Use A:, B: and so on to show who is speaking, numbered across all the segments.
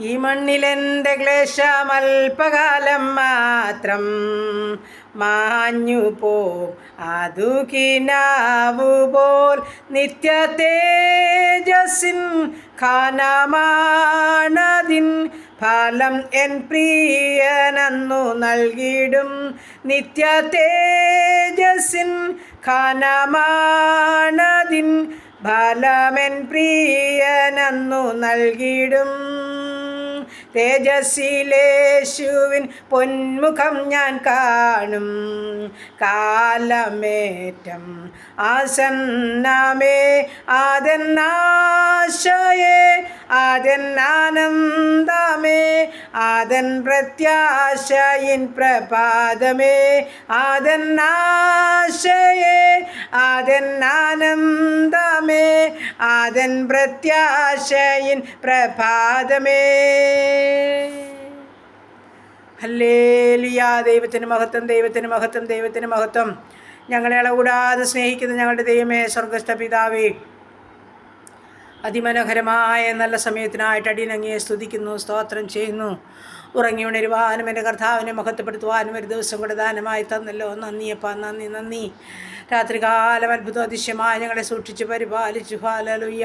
A: ഈ മണ്ണിലെൻ്റെ ക്ലേശമൽപകാലം മാത്രം മാഞ്ഞു പോം അതു കിനാവുപോൽ നിത്യ തേജസ്സിൻ ഖാനമാണതിൻ ഫലം എൻ പ്രിയനന്നു നൽകിടും നിത്യ തേജസ്സിൻ ഖാനമാണതിൻ ഫലമെൻ പ്രിയനന്നു നൽകിടും തേജസ്സിലേശുവിൻ പൊന്മുഖം ഞാൻ കാണും കാലമേറ്റം ആസന്നമേ ആദന്നാശയേ ആദന്നാനന്ദമേ ആദൻ പ്രത്യാശയിൻ പ്രഭാതമേ ആദന്നാശയേ ആദന്നാനന്ദമേ ആദൻ പ്രത്യാശയിൻ പ്രഭാതമേ. ഹല്ലേലൂയ. ദൈവത്തിന് മഹത്വം, ദൈവത്തിന് മഹത്വം, ദൈവത്തിന് മഹത്വം. ഞങ്ങളെ ഇളകൂടാതെ സ്നേഹിക്കുന്ന ഞങ്ങളുടെ ദൈവമേ, സ്വർഗസ്ഥ പിതാവേ, അതിമനോഹരമായ നല്ല സമയത്തിനായിട്ട് അടിയനങ്ങയെ സ്തുതിക്കുന്നു, സ്തോത്രം ചെയ്യുന്നു. ഉറങ്ങി ഉണരുവാനും എൻ്റെ കർത്താവിനെ മഹത്വപ്പെടുത്തുവാനും ഒരു ദിവസം കൂടെ ദാനമായി തന്നല്ലോ. നന്ദിയപ്പാ, നന്ദി, നന്ദി. രാത്രികാലം അത്ഭുത അതിശയമായി ഞങ്ങളെ സൂക്ഷിച്ച് പരിപാലിച്ചു. ഹല്ലേലൂയ.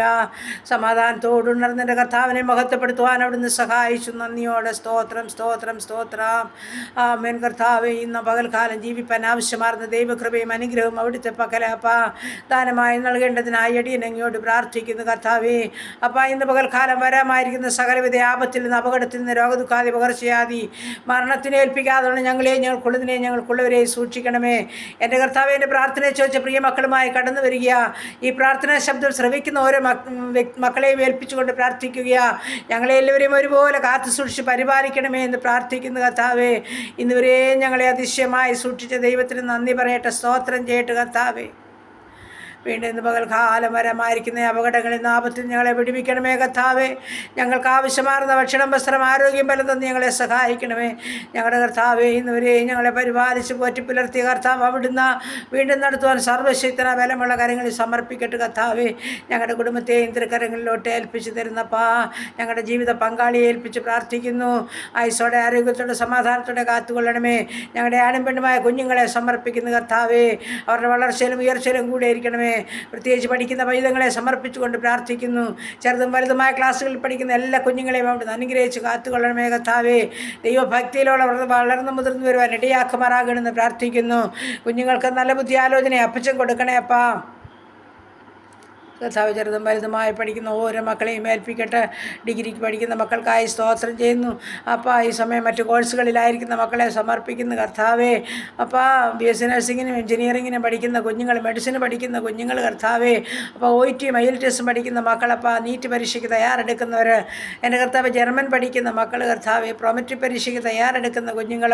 A: സമാധാനത്തോടുണർന്ന് എൻ്റെ കർത്താവിനെ മഹത്വപ്പെടുത്തുവാൻ അവിടുന്ന് സഹായിച്ചു. നന്ദിയോടെ സ്തോത്രം, സ്തോത്രം, സ്തോത്രം. ആമേൻ. കർത്താവേ, ഇന്ന് പകൽക്കാലം ജീവിപ്പാൻ ആവശ്യമാർന്ന ദൈവകൃപയും അനുഗ്രഹവും അവിടുത്തെ പകലപ്പാ ദാനമായി നൽകേണ്ടതിനായി അടിയനങ്ങയോട് പ്രാർത്ഥിക്കുന്നു. കർത്താവേ അപ്പാ, ഇന്ന് പകൽക്കാലം വരാമായിരിക്കുന്ന സകലവിധ ആപത്തിൽ നിന്ന്, അപകടത്തിൽ നിന്ന്, രോഗദുഃഖാദി പകർച്ചയാദി മരണത്തിനെ ഏൽപ്പിക്കാതെ ഞങ്ങൾക്കുള്ളതിനെ ഞങ്ങൾക്കുള്ളവരെ സൂക്ഷിക്കണമേ. എൻ്റെ കർത്താവേ, എൻ്റെ പ്രാർത്ഥന ചോദിച്ച പ്രിയ മക്കളുമായി കടന്നു വരിക. ഈ പ്രാർത്ഥനാ ശബ്ദം ശ്രവിക്കുന്ന ഓരോ മക്കളെയും ഏൽപ്പിച്ചുകൊണ്ട് പ്രാർത്ഥിക്കുക. ഞങ്ങളെ എല്ലാവരെയും ഒരുപോലെ കാത്തു സൂക്ഷിച്ച് പരിപാലിക്കണമേ എന്ന് പ്രാർത്ഥിക്കുന്നു. കർത്താവേ, ഇന്നുവരെ ഞങ്ങളെ അതിശയമായി സൂക്ഷിച്ച ദൈവത്തിന് നന്ദി പറയട്ടെ, സ്തോത്രം ചെയ്യട്ടെ. കർത്താവേ, വീണ്ടും ഇന്ന് പകൽക്കാലം വരമായിരിക്കുന്ന അപകടങ്ങളിൽ നിന്ന്, ആപത്തിൽ ഞങ്ങളെ വിടുവിക്കണമേ. കർത്താവേ, ഞങ്ങൾക്ക് ആവശ്യമാർന്ന ഭക്ഷണം, വസ്ത്രം, ആരോഗ്യം ബലം തന്ന് ഞങ്ങളെ സഹായിക്കണമേ. ഞങ്ങളുടെ കർത്താവേ, ഇന്നുവരെ ഞങ്ങളെ പരിപാലിച്ച് പോറ്റി പുലർത്തിയ കർത്താവ് അവിടുന്ന് വീണ്ടും നടത്തുവാൻ സർവശക്തന ബലമുള്ള കരങ്ങളിൽ സമർപ്പിക്കട്ടെ. കർത്താവേ, ഞങ്ങളുടെ കുടുംബത്തെയും തിരുക്കരങ്ങളിലോട്ട് ഏൽപ്പിച്ച് തരുന്നപ്പാ, ഞങ്ങളുടെ ജീവിത പങ്കാളിയെ ഏൽപ്പിച്ച് പ്രാർത്ഥിക്കുന്നു. ആയുസ്സോടെ, ആരോഗ്യത്തോടെ, സമാധാനത്തോടെ കാത്തുകൊള്ളണമേ. ഞങ്ങളുടെ ആണും പെണ്ണുമായ കുഞ്ഞുങ്ങളെ സമർപ്പിക്കുന്നു. കർത്താവേ, അവരുടെ വളർച്ചയിലും ഉയർച്ചയിലും കൂടെ ഇരിക്കണമേ. പ്രത്യേകിച്ച് പഠിക്കുന്ന പൈതങ്ങളെ സമർപ്പിച്ചുകൊണ്ട് പ്രാർത്ഥിക്കുന്നു. ചെറുതും വലുതുമായ ക്ലാസ്സുകളിൽ പഠിക്കുന്ന എല്ലാ കുഞ്ഞുങ്ങളെയും അവിടുന്ന് അനുഗ്രഹിച്ച് കാത്തുകൊള്ളണമേ. കർത്താവേ, ദൈവഭക്തിയിലുള്ള വളർന്നു മുതിർന്നു വരുവാൻ ഇടയാക്കുമാറാകണമെന്ന് പ്രാർത്ഥിക്കുന്നു. കുഞ്ഞുങ്ങൾക്ക് നല്ല ബുദ്ധി ആലോചന അപ്പച്ചൻ കൊടുക്കണേ അപ്പാ. കർത്താവ്, ചെറുതും വലുതുമായി പഠിക്കുന്ന ഓരോ മക്കളെയും ഏൽപ്പിക്കട്ടെ. ഡിഗ്രിക്ക് പഠിക്കുന്ന മക്കൾക്കായി സ്തോത്രം ചെയ്യുന്നു. അപ്പോൾ ഈ സമയം മറ്റു കോഴ്സുകളിലായിരിക്കുന്ന മക്കളെ സമർപ്പിക്കുന്നു. കർത്താവേ, അപ്പോൾ BSc നഴ്സിങ്ങിനും എഞ്ചിനീയറിങ്ങിനും പഠിക്കുന്ന കുഞ്ഞുങ്ങൾ, മെഡിസിന് പഠിക്കുന്ന കുഞ്ഞുങ്ങൾ, കർത്താവേ, അപ്പോൾ OIT IELTS പഠിക്കുന്ന മക്കൾ, അപ്പോൾ നീറ്റ് പരീക്ഷയ്ക്ക് തയ്യാറെടുക്കുന്നവർ, എൻ്റെ കർത്താവ്, ജർമ്മൻ പഠിക്കുന്ന മക്കൾ, കർത്താവേ, പ്രൊമട്രി പരീക്ഷയ്ക്ക് തയ്യാറെടുക്കുന്ന കുഞ്ഞുങ്ങൾ,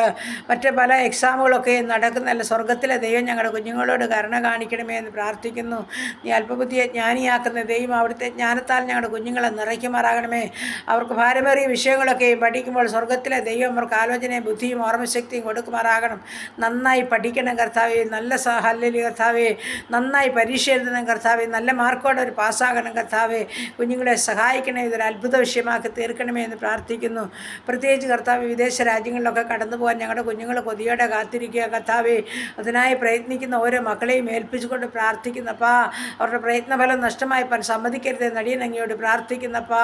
A: മറ്റ് പല എക്സാമുകളൊക്കെ നടക്കുന്നല്ല. സ്വർഗത്തിലെ ദൈവം ഞങ്ങളുടെ കുഞ്ഞുങ്ങളോട് കരുണ കാണിക്കണമേ എന്ന് പ്രാർത്ഥിക്കുന്നു. നീ അല്പബുദ്ധിയെ ജ്ഞാനിയാക്കുന്ന ദൈവം അവിടുത്തെ ജ്ഞാനത്താൽ ഞങ്ങളുടെ കുഞ്ഞുങ്ങളെ നിറയ്ക്കുമാറാകണമേ. അവർക്ക് ഭാരമേറിയ വിഷയങ്ങളൊക്കെയും പഠിക്കുമ്പോൾ സ്വർഗത്തിലെ ദൈവം അവർക്ക് ആലോചനയും ബുദ്ധിയും ഓർമ്മശക്തിയും കൊടുക്കുമാറാകണം. നന്നായി പഠിക്കണം കർത്താവേ. നല്ല ഹല്ലേലൂയ കർത്താവേ. നന്നായി പരീക്ഷ എഴുതണം കർത്താവേ. നല്ല മാർക്കോടെ ഒരു പാസ്സാകണം കർത്താവേ. കുഞ്ഞുങ്ങളെ സഹായിക്കണേ. ഇതൊരു അത്ഭുത വിഷയമാക്കി തീർക്കണമേ എന്ന് പ്രാർത്ഥിക്കുന്നു. പ്രത്യേകിച്ച് കർത്താവ്, വിദേശ രാജ്യങ്ങളിലൊക്കെ കടന്നു പോകാൻ ഞങ്ങളുടെ കുഞ്ഞുങ്ങൾ കൊതിയോടെ കാത്തിരിക്കുക കർത്താവേ. അതിനായി പ്രയത്നിക്കുന്ന ഓരോ മക്കളെയും ഏൽപ്പിച്ചുകൊണ്ട് പ്രാർത്ഥിക്കുന്നപ്പാ, അവരുടെ പ്രയത്നഫലം നഷ്ടമായി സമ്മതിക്കരുത് നടിയനങ്ങയോട് പ്രാർത്ഥിക്കുന്നപ്പാ.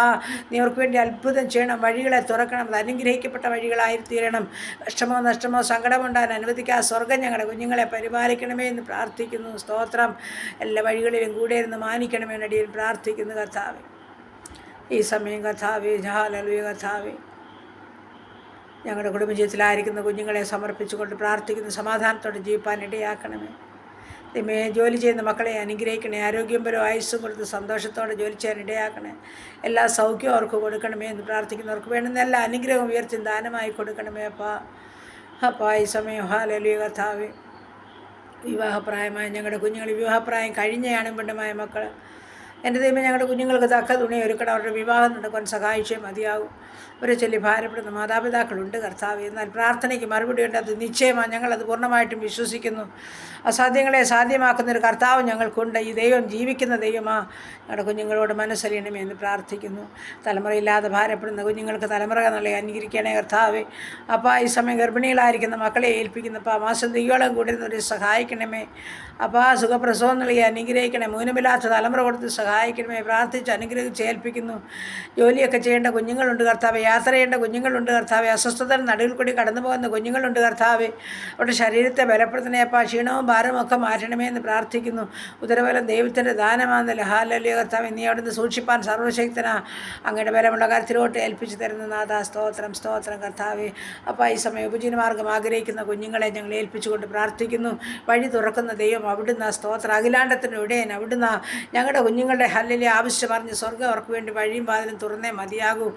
A: നീ അവർക്ക് വേണ്ടി അത്ഭുതം ചെയ്യണം, വഴികളെ തുറക്കണം, അത് അനുഗ്രഹിക്കപ്പെട്ട വഴികളായി തീരണം. കഷ്ടമോ നഷ്ടമോ സങ്കടമുണ്ടാകാൻ അനുവദിക്കാതെ സ്വർഗം ഞങ്ങളുടെ കുഞ്ഞുങ്ങളെ പരിപാലിക്കണമേ എന്ന് പ്രാർത്ഥിക്കുന്നു. സ്തോത്രം. എല്ലാ വഴികളിലും കൂടെ ഇരുന്ന് മാനിക്കണമേ നടിയൻ പ്രാർത്ഥിക്കുന്നു. കർത്താവേ, ഈ സമയം കർത്താവേ, ഹല്ലേലൂയ കർത്താവേ, ഞങ്ങളുടെ കുടുംബജീവിതത്തിലായിരിക്കുന്ന കുഞ്ഞുങ്ങളെ സമർപ്പിച്ചുകൊണ്ട് പ്രാർത്ഥിക്കുന്നു. സമാധാനത്തോടെ ജീവിപ്പാൻ ഇടയാക്കണമേ. ദൈവമേ, ജോലി ചെയ്യുന്ന മക്കളെ അനുഗ്രഹിക്കണേ. ആരോഗ്യം പരവും ആയുസ്സും കൊടുത്ത് സന്തോഷത്തോടെ ജോലി ചെയ്യാൻ ഇടയാക്കണേ. എല്ലാ സൗഖ്യവും അവർക്ക് കൊടുക്കണമേ എന്ന് പ്രാർത്ഥിക്കുന്നവർക്ക് വേണ്ടുന്ന എല്ലാ അനുഗ്രഹവും ഉയർത്തി ദാനമായി കൊടുക്കണമേ അപ്പാ. ഈ സമയം ഹല്ലേലൂയ കർത്താവേ, വിവാഹപ്രായമായ ഞങ്ങളുടെ കുഞ്ഞുങ്ങൾ, വിവാഹപ്രായം കഴിഞ്ഞയാണും പെണ്ണുമായ മക്കൾ, എൻ്റെ ദൈവം ഞങ്ങളുടെ കുഞ്ഞുങ്ങൾക്ക് തക്ക തുണി ഒരുക്കണം, അവരുടെ വിവാഹം നടക്കുവാൻ സഹായിച്ചേ മതിയാകും. അവരെ ചൊല്ലി ഭാരപ്പെടുന്ന മാതാപിതാക്കളുണ്ട് കർത്താവേ. എന്നാൽ പ്രാർത്ഥനയ്ക്ക് മറുപടിയുണ്ട്, അത് നിശ്ചയമാണ്, ഞങ്ങളത് പൂർണ്ണമായിട്ടും വിശ്വസിക്കുന്നു. അസാധ്യങ്ങളെ സാധ്യമാക്കുന്നൊരു കർത്താവ് ഞങ്ങൾക്കുണ്ട്. ഈ ദൈവം ജീവിക്കുന്ന ദൈവമാണ്. ഞങ്ങളുടെ കുഞ്ഞുങ്ങളോട് മനസ്സലിയണമേ എന്ന് പ്രാർത്ഥിക്കുന്നു. തലമുറയില്ലാതെ ഭാരപ്പെടുന്ന കുഞ്ഞുങ്ങൾക്ക് തലമുറ നല്ല അനുകരിക്കണേ കർത്താവേ. അപ്പോൾ ഈ സമയം ഗർഭിണികളായിരിക്കുന്ന മക്കളെ ഏൽപ്പിക്കുന്നപ്പോൾ മാസം തെയ്യോളം കൂടുന്നവരെ സഹായിക്കണമേ. അപ്പോൾ സുഖപ്രസവം നൽകി അനുഗ്രഹിക്കണേ. മൂലമില്ലാത്ത തലമുറ കൊടുത്ത് സഹായിക്കണമേ. പ്രാർത്ഥിച്ച് അനുഗ്രഹിച്ച് ഏൽപ്പിക്കുന്നു. ജോലിയൊക്കെ ചെയ്യേണ്ട കുഞ്ഞുങ്ങളുണ്ട് കർത്താവേ, യാത്ര ചെയ്യേണ്ട കുഞ്ഞുങ്ങളുണ്ട് കർത്താവേ, അസ്വസ്ഥത നടുവിൽ കൂടി കടന്നു പോകുന്ന കുഞ്ഞുങ്ങളുണ്ട് കർത്താവേ. അവരുടെ ശരീരത്തെ ബലപ്പെടുത്തണേപ്പാ, ക്ഷീണവും ഭാരവും ഒക്കെ മാറ്റണമേ എന്ന് പ്രാർത്ഥിക്കുന്നു. ഉദരബലം ദൈവത്തിൻ്റെ ദാനമാണെന്നല്ലേ. ഹാലലിയ കർത്താവേ, നീ അവിടുന്ന് സൂക്ഷിപ്പാൻ സർവശക്തനാ. അങ്ങയുടെ ബലമുള്ള കാര്യത്തിലോട്ട് ഏൽപ്പിച്ച് തരുന്ന നാഥാ, സ്തോത്രം സ്തോത്രം കർത്താവേ. അപ്പോൾ ഈ സമയം ഉപജീവനമാർഗം ആഗ്രഹിക്കുന്ന കുഞ്ഞുങ്ങളെ ഞങ്ങൾ ഏൽപ്പിച്ചുകൊണ്ട് പ്രാർത്ഥിക്കുന്നു. വഴി തുറക്കുന്ന ദൈവം അവിടുന്ന്, സ്തോത്രം. അഖിലാണ്ടത്തിൻ്റെ ഇടയൻ അവിടുന്ന്. ഞങ്ങളുടെ കുഞ്ഞുങ്ങളുടെ ഹല്ലിലെ ആവശ്യം അറിഞ്ഞ് സ്വർഗ്ഗം അവർക്ക് വേണ്ടി വഴിയും വാതിലും തുറന്നേ മതിയാകൂ.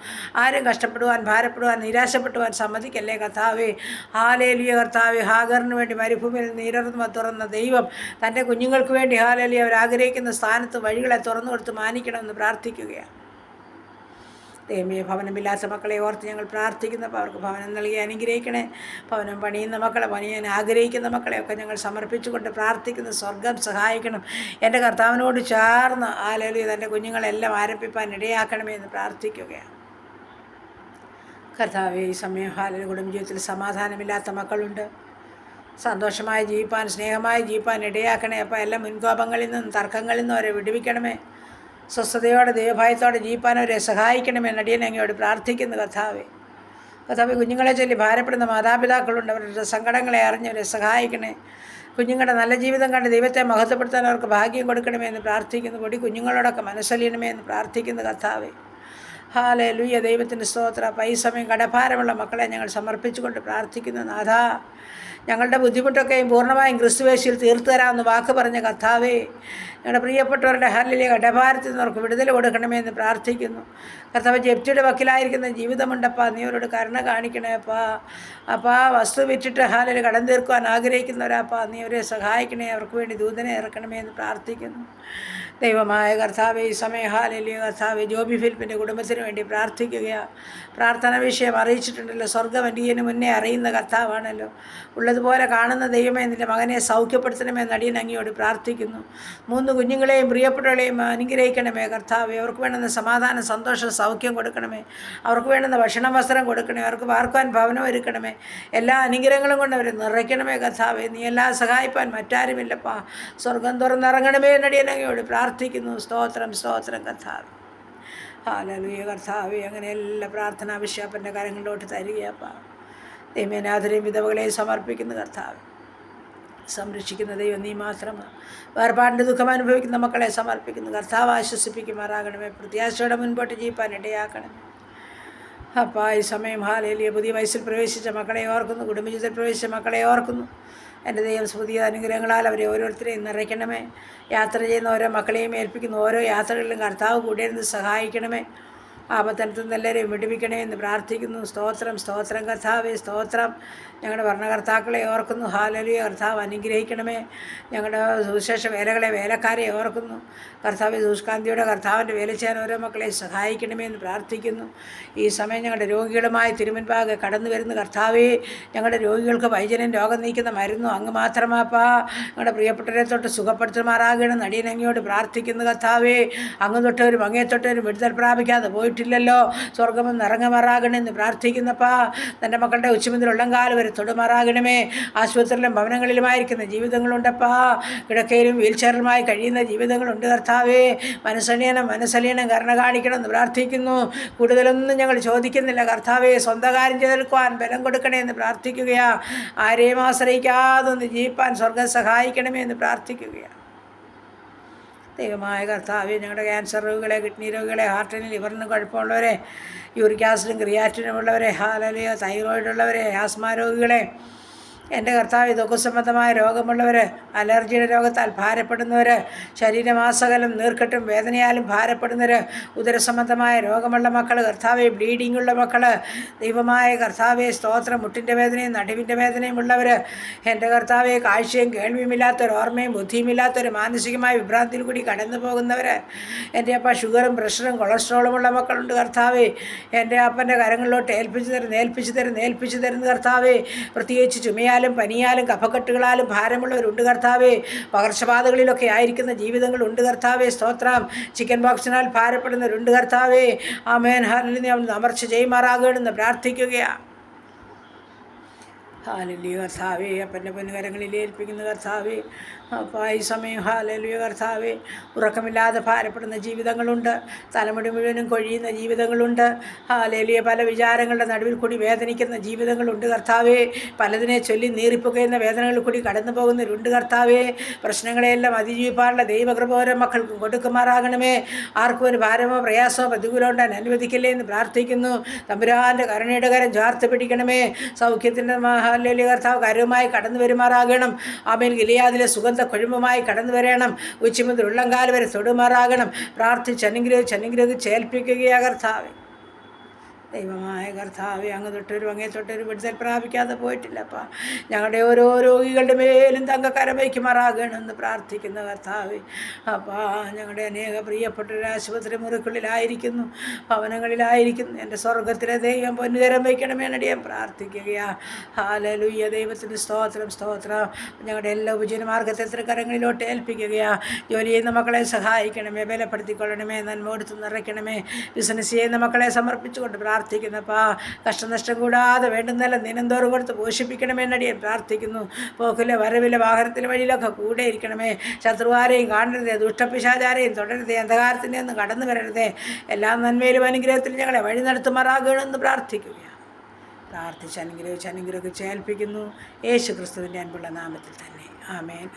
A: ആരും കഷ്ടപ്പെടുവാൻ, ഭാരപ്പെടുവാൻ, നിരാശപ്പെടുവാൻ സമ്മതിക്കല്ലേ കർത്താവേ. ഹാലേലിയ കർത്താവേ. ഹാഗറിന് വേണ്ടി മരുഭൂമിയിൽ നീരർന്ന് തുറന്ന ദൈവം തൻ്റെ കുഞ്ഞുങ്ങൾക്ക് വേണ്ടി ഹാലേലിയ അവരാഗ്രഹിക്കുന്ന സ്ഥാനത്ത് വഴികളെ തുറന്നു കൊടുത്ത് മാനിക്കണമെന്ന് പ്രാർത്ഥിക്കുകയാണ്. ദൈവമേ, ഭവനമില്ലാത്ത മക്കളെ ഓർത്ത് ഞങ്ങൾ പ്രാർത്ഥിക്കുന്നപ്പോൾ അവർക്ക് ഭവനം നൽകി അനുഗ്രഹിക്കണേ. ഭവനം പണിയുന്ന മക്കളെ, പണിയാൻ ആഗ്രഹിക്കുന്ന മക്കളെയൊക്കെ ഞങ്ങൾ സമർപ്പിച്ചുകൊണ്ട് പ്രാർത്ഥിക്കുന്ന സ്വർഗം സഹായിക്കണം. എൻ്റെ കർത്താവിനോട് ചേർന്ന് ഹല്ലേലൂയ തൻ്റെ കുഞ്ഞുങ്ങളെല്ലാം ആരംഭിപ്പാൻ ഇടയാക്കണമേ എന്ന് പ്രാർത്ഥിക്കുകയാണ്. കർത്താവേ, ഈ സമയം ഹല്ലേലൂയ കുടുംബജീവിതത്തിൽ സമാധാനമില്ലാത്ത മക്കളുണ്ട്. സന്തോഷമായി ജീവിപ്പാൻ, സ്നേഹമായി ജീവിപ്പാൻ ഇടയാക്കണേ. അപ്പോൾ എല്ലാ മുൻകോപങ്ങളിൽ നിന്നും തർക്കങ്ങളിൽ നിന്നും അവരെ വിടുവിക്കണമേ. സ്വസ്ഥതയോടെ ദൈവഭയത്തോടെ ജീവിപ്പാൻ അവരെ സഹായിക്കണമേ. നടിയൻ അങ്ങയോട് പ്രാർത്ഥിക്കുന്നു കർത്താവേ. കർത്താവേ, കുഞ്ഞുങ്ങളെ ചൊല്ലി ഭാരപ്പെടുന്ന മാതാപിതാക്കളുണ്ട്. അവരുടെ സങ്കടങ്ങളെ അറിഞ്ഞവരെ സഹായിക്കണേ. കുഞ്ഞുങ്ങളുടെ നല്ല ജീവിതം കണ്ട് ദൈവത്തെ മഹത്വപ്പെടുത്താൻ അവർക്ക് ഭാഗ്യം കൊടുക്കണമേ എന്ന് പ്രാർത്ഥിക്കുന്നു. കൂടി കുഞ്ഞുങ്ങളോടൊക്കെ മനസ്സലിയണമേ എന്ന് പ്രാർത്ഥിക്കുന്നു കർത്താവേ. ഹല്ലേലൂയ. ദൈവത്തിൻ്റെ സ്തോത്രം. അപ്പോൾ ഈ സമയം കടഭാരമുള്ള മക്കളെ ഞങ്ങൾ സമർപ്പിച്ചുകൊണ്ട് പ്രാർത്ഥിക്കുന്നു. നാഥാ, ഞങ്ങളുടെ ബുദ്ധിമുട്ടൊക്കെയും പൂർണ്ണമായും ക്രിസ്തുവേശിയിൽ തീർത്തു തരാമെന്ന് വാക്ക് പറഞ്ഞ കർത്താവേ, ഞങ്ങളുടെ പ്രിയപ്പെട്ടവരുടെ ഹല്ലേലൂയ കടഭാരത്തിൽ നിന്ന് അവർക്ക് വിടുതൽ കൊടുക്കണമേ എന്ന് പ്രാർത്ഥിക്കുന്നു. കർത്താവ്, ജപ്തിയുടെ വക്കിലായിരിക്കുന്ന ജീവിതമുണ്ടപ്പാ, നീ അവരോട് കരുണ കാണിക്കണേ അപ്പാ. അപ്പാ, വസ്തു വിറ്റിട്ട് ഹല്ലേലൂയ കടം തീർക്കുവാൻ ആഗ്രഹിക്കുന്നവരാപ്പാ, നീ അവരെ സഹായിക്കണേ. അവർക്ക് വേണ്ടി ദൂതനെ ഇറക്കണമേ എന്ന് പ്രാർത്ഥിക്കുന്നു. ദൈവമായ കർത്താവേ, ഈ സമയം ഹല്ലേലൂയ കർത്താവേ, ജോബി ഫിലിപ്പിൻ്റെ കുടുംബത്തിന് വേണ്ടി പ്രാർത്ഥിക്കുകയാണ്. പ്രാർത്ഥന വിഷയം അറിയിച്ചിട്ടുണ്ടല്ലോ. സ്വർഗ്ഗം അടിയന് മുന്നേ അറിയുന്ന കർത്താവാണല്ലോ. ഉള്ളതുപോലെ കാണുന്ന ദൈവമേ, നിൻ്റെ മകനെ സൗഖ്യപ്പെടുത്തണമേ നടിയൻ അങ്ങയോട് പ്രാർത്ഥിക്കുന്നു. 3 കുഞ്ഞുങ്ങളെയും പ്രിയപ്പെട്ടവരെയും അനുഗ്രഹിക്കണമേ കർത്താവേ. അവർക്ക് വേണ്ടുന്ന സമാധാനം, സന്തോഷം, സൗഖ്യം കൊടുക്കണമേ. അവർക്ക് വേണ്ടുന്ന ഭക്ഷണം, വസ്ത്രം കൊടുക്കണമേ. അവർക്ക് പാർക്കുവാൻ ഭവനം ഒരുക്കണമേ. എല്ലാ അനുഗ്രഹങ്ങളും കൊണ്ട് അവരെ നിറയ്ക്കണമേ കർത്താവേ. നീ എല്ലാം സഹായിപ്പാൻ മറ്റാരുമില്ലപ്പാ. സ്വർഗം തുറന്നിറങ്ങണമേ നടിയൻ അങ്ങയോട് പ്രാർത്ഥിക്കുന്നു. സ്തോത്രം സ്തോത്രം കർത്താവേ. ഹല്ലേലൂയ കർത്താവേ. അങ്ങനെ എല്ലാ പ്രാർത്ഥനാ വിശ്വാസൻ്റെ കാര്യങ്ങളിലോട്ട് തരികയപ്പാ. ദൈവനാഥരെയും വിധവകളെയും സമർപ്പിക്കുന്ന കർത്താവ്. സംരക്ഷിക്കുന്ന ദൈവം നീ മാത്രമാണ്. വേർപാടിൻ്റെ ദുഃഖം അനുഭവിക്കുന്ന മക്കളെ സമർപ്പിക്കുന്നു കർത്താവ്. ആശ്വസിപ്പിക്കുമാറാകണമേ. പ്രത്യാശയോടെ മുൻപോട്ട് ജീവിപ്പാൻ ഇടയാക്കണമേ. അപ്പോൾ ഈ സമയം ഹല്ലേലൂയ പുതിയ വയസ്സിൽ പ്രവേശിച്ച മക്കളെ ഓർക്കുന്നു. കുടുംബജീവിതത്തിൽ പ്രവേശിച്ച മക്കളെ ഓർക്കുന്നു. എൻ്റെ ദൈവം പുതിയ അനുഗ്രഹങ്ങളാൽ അവരെ ഓരോരുത്തരെയും നിറയ്ക്കണമേ. യാത്ര ചെയ്യുന്ന ഓരോ മക്കളെയും ഏൽപ്പിക്കുന്നു. ഓരോ യാത്രകളിലും കർത്താവ് കൂടെ ഇരുന്ന് സഹായിക്കണമേ. ആപത്തനത്തുനിന്ന് എല്ലാവരെയും വിടുവിക്കണേ എന്ന് പ്രാർത്ഥിക്കുന്നു. സ്തോത്രം സ്തോത്രം കർത്താവേ. സ്തോത്രം. ഞങ്ങളുടെ ഭരണകർത്താക്കളെ ഓർക്കുന്നു. ഹല്ലേലൂയ കർത്താവ് അനുഗ്രഹിക്കണമേ. ഞങ്ങളുടെ സുവിശേഷ വേലകളെ, വേലക്കാരെ ഓർക്കുന്നു കർത്താവ്. സൂഷ്കാന്തിയുടെ കർത്താവിൻ്റെ വേല ചെയ്യാൻ ഓരോ മക്കളെ സഹായിക്കണമേ എന്ന് പ്രാർത്ഥിക്കുന്നു. ഈ സമയം ഞങ്ങളുടെ രോഗികളുമായി തിരുമുൻപാകെ കടന്നു വരുന്ന കർത്താവേ, ഞങ്ങളുടെ രോഗികൾക്ക് വൈദ്യനും രോഗം നീക്കുന്ന മരുന്നും അങ്ങ് മാത്രമാപ്പാ. ഞങ്ങളുടെ പ്രിയപ്പെട്ടവരെ തൊട്ട് സുഖപ്പെടുത്തുമാറാകണം നടിയനങ്ങയോട് പ്രാർത്ഥിക്കുന്നു കർത്താവേ. അങ്ങ് തൊട്ടവരും അങ്ങേ തൊട്ടവരും വിടുതൽ പ്രാപിക്കാതെ പോയിട്ടില്ലല്ലോ. സ്വർഗ്ഗമെന്ന് ഇറങ്ങുമാറാകണമെന്ന് പ്രാർത്ഥിക്കുന്നപ്പാ. തൻ്റെ മക്കളുടെ ഉച്ചമുതൽ ഉള്ളംകാലം വരെ തൊടുമാറാകണമേ. ആശുപത്രിയിലും ഭവനങ്ങളിലുമായിരിക്കുന്ന ജീവിതങ്ങളുണ്ടപ്പാ. കിടക്കയിലും വീൽ ചെയറിലുമായി കഴിയുന്ന ജീവിതങ്ങളുണ്ട് കർത്താവേ. മനസ്സലിയണം കരുണ കാണിക്കണം എന്ന് പ്രാർത്ഥിക്കുന്നു. കൂടുതലൊന്നും ഞങ്ങൾ ചോദിക്കുന്നില്ല കർത്താവേ. സ്വന്തം കാര്യം ചെയ്തെടുക്കുവാൻ ബലം കൊടുക്കണേ എന്ന് പ്രാർത്ഥിക്കുകയാണ്. ആരെയും ആശ്രയിക്കാതെ ഒന്ന് ജീവിപ്പാൻ സ്വർഗ്ഗം സഹായിക്കണമേ എന്ന് പ്രാർത്ഥിക്കുകയാണ്. ദൈവമായ കർത്താവേ, ഞങ്ങളുടെ ക്യാൻസർ രോഗികളെ, കിഡ്നി രോഗികളെ, ഹാർട്ടിനും ലിവറിനും കുഴപ്പമുള്ളവരെ, യൂറിക് ആസിഡും ക്രിയാറ്റിനും ഉള്ളവരെ, ഹല്ലേലൂയ തൈറോയിഡ് ഉള്ളവരെ, ആസ്മ രോഗികളെ, എൻ്റെ കർത്താവ് ദുഃഖസംബന്ധമായ രോഗമുള്ളവർ, അലർജിയുടെ രോഗത്താൽ ഭാരപ്പെടുന്നവർ, ശരീരമാസകലം നീർക്കെട്ടും വേദനയാലും ഭാരപ്പെടുന്നവർ, ഉദരസംബന്ധമായ രോഗമുള്ള മക്കൾ, കർത്താവെ ബ്ലീഡിംഗ് ഉള്ള മക്കൾ, ദൈവമായ കർത്താവെ സ്തോത്രം, മുട്ടിൻ്റെ വേദനയും നടുവിൻ്റെ വേദനയും ഉള്ളവർ, എൻ്റെ കർത്താവെ കാഴ്ചയും കേൾവിയുമില്ലാത്തവർ, ഓർമ്മയും ബുദ്ധിയുമില്ലാത്തവർ, മാനസികമായ വിഭ്രാന്തിയിൽ കൂടി കടന്നു പോകുന്നവർ, എൻ്റെ അപ്പ ഷുഗറും പ്രഷറും കൊളസ്ട്രോളുമുള്ള മക്കളുണ്ട് കർത്താവെ, എൻ്റെ അപ്പൻ്റെ കരങ്ങളിലോട്ട് ഏൽപ്പിച്ചു തരുന്ന കർത്താവെ, പ്രത്യേകിച്ച് ചുമയാലും പനിയാലും കഫക്കെട്ടുകളാലും ഭാരമുള്ളവരുണ്ട് കർത്താവെ, പകർച്ചബാധകളിലൊക്കെ ആയിരിക്കുന്ന ജീവിതങ്ങളുണ്ട് കർത്താവെ, സ്തോത്രം, ചിക്കൻ ബോക്സിനാൽ ഭാരപ്പെടുന്നവരുണ്ട് കർത്താവെ, ആമേൻ, ഹല്ലേലൂയ, അമർച്ച ചെയ്യുമാറാകണമെന്ന് പ്രാർത്ഥിക്കുകയാണ്. ഹാലലുയ കർത്താവേ, അപ്പൻ്റെ പൊന്നുകരങ്ങളിൽ ഏൽപ്പിക്കുന്ന കർത്താവേ, അപ്പോൾ ഈ സമയം ഹാലലുയ കർത്താവേ, ഉറക്കമില്ലാതെ ഭാരപ്പെടുന്ന ജീവിതങ്ങളുണ്ട്, തലമുടി മുഴുവനും കൊഴിയുന്ന ജീവിതങ്ങളുണ്ട്, ഹാലലുയ പല വിചാരങ്ങളുടെ നടുവിൽ കൂടി വേദനിക്കുന്ന ജീവിതങ്ങളുണ്ട് കർത്താവേ, പലതിനെ ചൊല്ലി നീറിപ്പുകയുന്ന വേദനകളിൽ കൂടി കടന്നു പോകുന്നവരുണ്ട് കർത്താവേ, പ്രശ്നങ്ങളെല്ലാം അതിജീവിപ്പാനുള്ള ദൈവകൃപ ഓരോ മക്കൾക്കും കൊടുക്കുമാറാകണമേ, ആർക്കും ഒരു ഭാരമോ പ്രയാസമോ പ്രതികൂലം ഉണ്ടാൻ അനുവദിക്കില്ലേ എന്ന് പ്രാർത്ഥിക്കുന്നു. തമ്പുരാൻ്റെ കരുണയുടെ കരം ചേർത്ത് പിടിക്കണമേ, സൗഖ്യത്തിൻ്റെ ഹല്ലേലൂയ കർത്താവ് കരവുമായി കടന്നു വരുമാറാകണം. ആമേൻ, ഗിലിയാദിലെ സുഗന്ധ കൊഴുമ്പുമായി കടന്നു വരണം, ഉച്ച മുതൽ ഉള്ളംകാൽ വരെ തൊടുമാറാകണം. പ്രാർത്ഥിച്ച് അനുഗ്രഹിച്ച് ഏൽപ്പിക്കുകയാ കർത്താവേ. ദൈവമായ കർത്താവെ, അങ്ങ് തൊട്ടൊരു അങ്ങേ തൊട്ടൊരു വിടുതൽ പ്രാപിക്കാതെ പോയിട്ടില്ലപ്പാ. ഞങ്ങളുടെ ഓരോ രോഗികളുടെ മേലും തങ്കക്കരം വയ്ക്കുമാറാകണമെന്ന് പ്രാർത്ഥിക്കുന്ന കർത്താവെ. അപ്പാ, ഞങ്ങളുടെ അനേക പ്രിയപ്പെട്ടൊരു ആശുപത്രി മുറിക്കുള്ളിലായിരിക്കുന്നു, ഭവനങ്ങളിലായിരിക്കുന്നു. എൻ്റെ സ്വർഗത്തിലെ ദൈവം പൊന്നുകരം വയ്ക്കണമേ ഞാൻ പ്രാർത്ഥിക്കുകയാ. ഹല്ലേലൂയ, ദൈവത്തിന് സ്തോത്രം. ഞങ്ങളുടെ എല്ലാ ഉപജീവനമാർഗത്തെ കരങ്ങളിലോട്ട് ഏൽപ്പിക്കുകയാ. ജോലി ചെയ്യുന്ന മക്കളെ സഹായിക്കണമേ, ബലപ്പെടുത്തിക്കൊള്ളണമേ, നന്മോടുത്ത് നിറയ്ക്കണമേ. ബിസിനസ് ചെയ്യുന്ന മക്കളെ സമർപ്പിച്ചുകൊണ്ട് പ്രാർത്ഥിക്കുന്നപ്പാ. കഷ്ടനഷ്ടം കൂടാതെ വേണ്ടുന്നല്ല ദിനംതോറും കൊടുത്ത് പോഷിപ്പിക്കണമെന്നടിയൻ പ്രാർത്ഥിക്കുന്നു. പോക്കിലെ വരവിലെ വാഹനത്തിലെ വഴിയിലൊക്കെ കൂടെ ഇരിക്കണമേ. ശത്രുവാരെയും കാണരുതേ, ദുഷ്ടപിശാചാരെയും തുടരുതേ, അന്ധകാരത്തിൻ്റെ ഒന്നും കടന്നു വരരുതേ. എല്ലാ നന്മയിലും അനുഗ്രഹത്തിലും ഞങ്ങളെ വഴി നടത്തുമാറാകണമെന്ന് പ്രാർത്ഥിക്കുകയാണ്. പ്രാർത്ഥിച്ച് അനുഗ്രഹിച്ച് ഏൽപ്പിക്കുന്നു യേശു ക്രിസ്തുവിൻ്റെ അൻപുള്ള നാമത്തിൽ തന്നെ. ആമേൻ.